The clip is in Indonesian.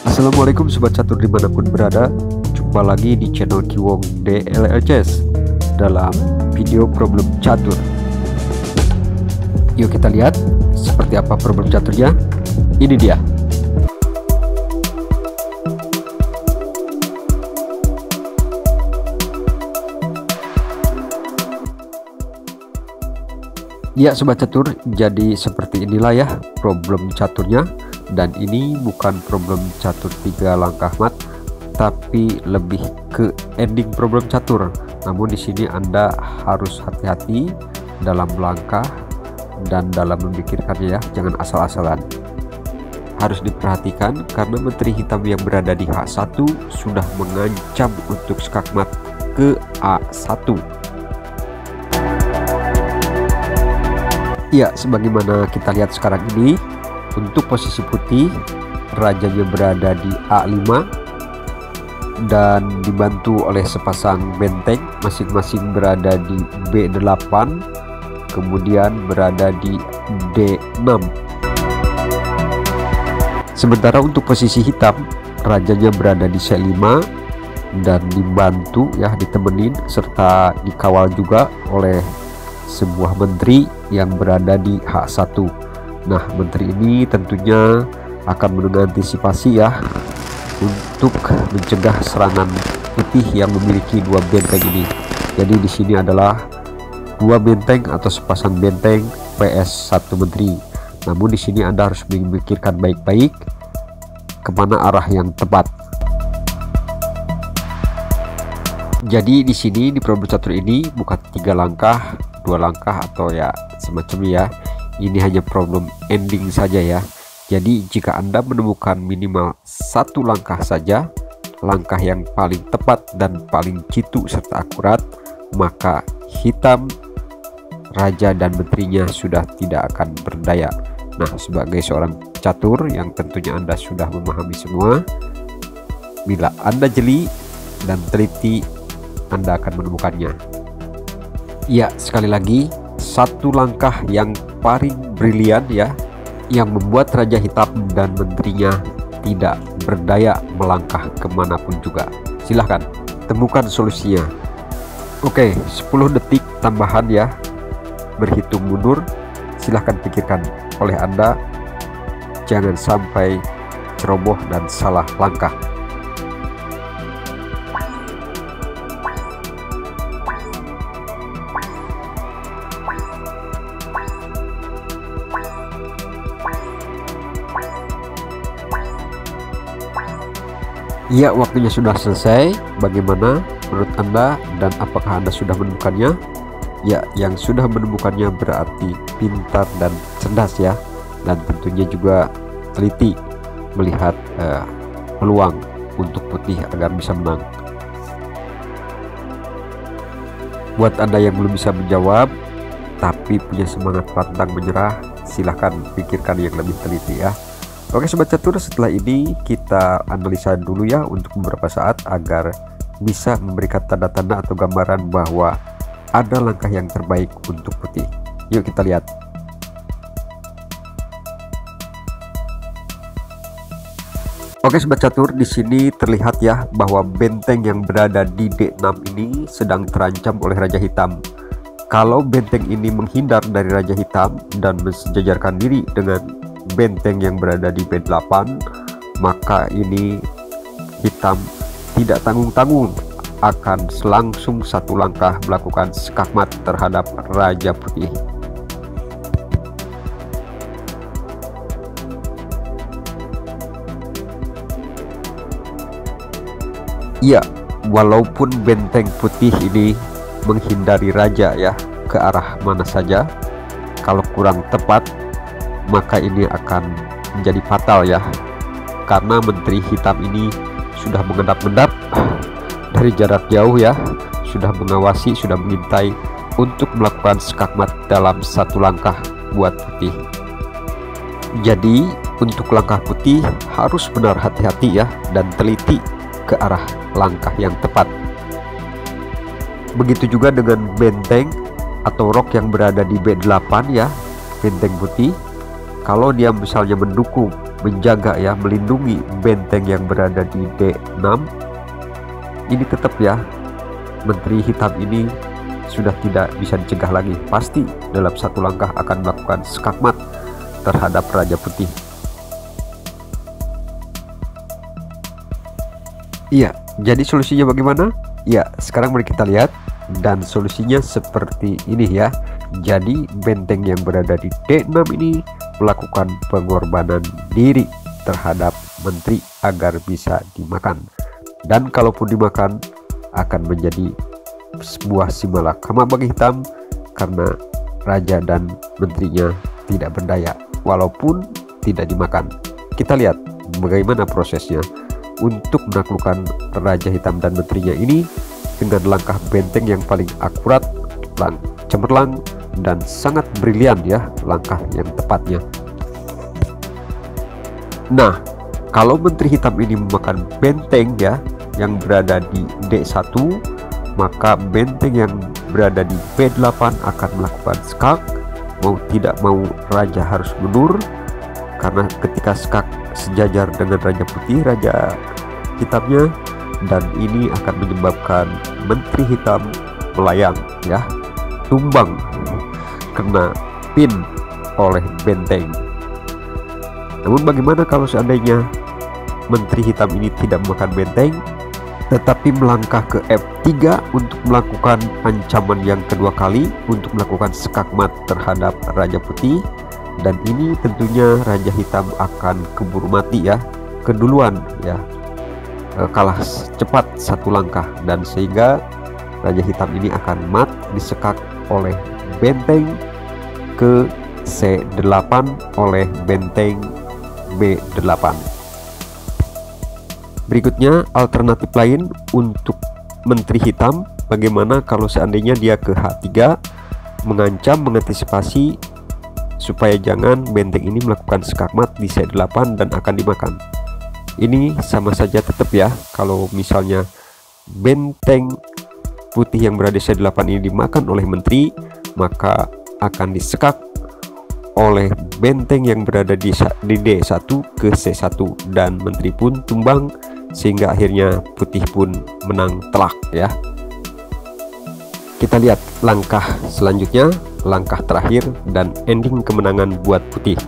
Assalamualaikum Sobat Catur dimanapun berada. Jumpa lagi di channel Kiwong DLLCS dalam video problem catur. Yuk kita lihat seperti apa problem caturnya. Ini dia. Ya Sobat Catur, jadi seperti inilah ya problem caturnya. Dan ini bukan problem catur 3 langkah mat, tapi lebih ke ending problem catur. Namun di sini Anda harus hati-hati dalam langkah dan dalam memikirkannya ya, jangan asal-asalan. Harus diperhatikan karena menteri hitam yang berada di H1 sudah mengancam untuk skakmat ke A1. Ya, sebagaimana kita lihat sekarang ini, untuk posisi putih rajanya berada di A5 dan dibantu oleh sepasang benteng, masing-masing berada di B8, kemudian berada di D6. Sementara untuk posisi hitam rajanya berada di C5 dan dibantu ya, ditemenin serta dikawal juga oleh sebuah menteri yang berada di H1. Nah, menteri ini tentunya akan mengantisipasi ya untuk mencegah serangan putih yang memiliki 2 benteng ini. Jadi di sini adalah 2 benteng atau sepasang benteng PS 1 menteri. Namun di sini Anda harus memikirkan baik-baik kemana arah yang tepat. Jadi di sini di problem catur ini bukan 3 langkah, 2 langkah atau ya semacamnya ya. Ini hanya problem ending saja ya. Jadi jika Anda menemukan minimal 1 langkah saja, langkah yang paling tepat dan paling jitu serta akurat, maka hitam, raja dan menterinya sudah tidak akan berdaya. Nah, sebagai seorang catur yang tentunya Anda sudah memahami semua, bila Anda jeli dan teliti, Anda akan menemukannya. Ya, sekali lagi, 1 langkah yang paling brilian ya, yang membuat raja hitam dan menterinya tidak berdaya melangkah kemanapun juga. Silahkan temukan solusinya. Oke, 10 detik tambahan ya, berhitung mundur. Silahkan pikirkan oleh Anda, jangan sampai ceroboh dan salah langkah. Ya, waktunya sudah selesai. Bagaimana menurut Anda dan apakah Anda sudah menemukannya? Ya, yang sudah menemukannya berarti pintar dan cerdas ya, dan tentunya juga teliti melihat peluang untuk putih agar bisa menang. Buat Anda yang belum bisa menjawab tapi punya semangat pantang menyerah, silahkan pikirkan yang lebih teliti ya. Oke Sobat Catur, setelah ini kita analisa dulu ya untuk beberapa saat agar bisa memberikan tanda-tanda atau gambaran bahwa ada langkah yang terbaik untuk putih. Yuk kita lihat. Oke Sobat Catur, di sini terlihat ya bahwa benteng yang berada di D6 ini sedang terancam oleh raja hitam. Kalau benteng ini menghindar dari raja hitam dan mensejajarkan diri dengan benteng yang berada di B8, maka ini hitam tidak tanggung-tanggung akan langsung 1 langkah melakukan skakmat terhadap raja putih. Ya, walaupun benteng putih ini menghindari raja ya ke arah mana saja, kalau kurang tepat maka ini akan menjadi fatal ya, karena menteri hitam ini sudah mengendap-endap dari jarak jauh ya, sudah mengawasi, sudah mengintai untuk melakukan skakmat dalam 1 langkah buat putih. Jadi untuk langkah putih harus benar hati-hati ya dan teliti ke arah langkah yang tepat. Begitu juga dengan benteng atau rok yang berada di B8 ya, benteng putih. Kalau dia misalnya mendukung menjaga ya, melindungi benteng yang berada di D6, ini tetap ya, Menteri Hitam ini sudah tidak bisa dicegah lagi. Pasti dalam satu langkah akan melakukan skakmat terhadap Raja Putih. Iya, jadi solusinya bagaimana? Ya, sekarang mari kita lihat. Dan solusinya seperti ini ya. Jadi benteng yang berada di D6 ini melakukan pengorbanan diri terhadap menteri agar bisa dimakan. Dan kalaupun dimakan akan menjadi sebuah simalakama bagi hitam, karena raja dan menterinya tidak berdaya walaupun tidak dimakan. Kita lihat bagaimana prosesnya untuk menaklukkan Raja Hitam dan menterinya ini dengan langkah benteng yang paling akurat, cemerlang, dan sangat brilian ya langkah yang tepatnya. Nah, kalau Menteri Hitam ini memakan benteng ya yang berada di D1, maka benteng yang berada di B8 akan melakukan skak. Mau tidak mau raja harus mundur, karena ketika skak sejajar dengan Raja Putih, Raja Hitamnya, dan ini akan menyebabkan Menteri Hitam melayang ya, tumbang, kena pin oleh benteng. Namun bagaimana kalau seandainya Menteri Hitam ini tidak memakan benteng, tetapi melangkah ke F3 untuk melakukan ancaman yang kedua kali, untuk melakukan skakmat terhadap Raja Putih. Dan ini tentunya Raja Hitam akan keburu mati ya, keduluan ya, kalah cepat satu langkah, dan sehingga Raja Hitam ini akan mat disekak oleh benteng ke C8 oleh benteng B8. Berikutnya alternatif lain untuk Menteri Hitam, bagaimana kalau seandainya dia ke H3 mengancam, mengantisipasi supaya jangan benteng ini melakukan skakmat di C8 dan akan dimakan. Ini sama saja tetap ya, kalau misalnya benteng putih yang berada di C8 ini dimakan oleh menteri, maka akan disekak oleh benteng yang berada di D1 ke C1, dan menteri pun tumbang, sehingga akhirnya putih pun menang telak ya. Kita lihat langkah selanjutnya, langkah terakhir dan ending kemenangan buat putih.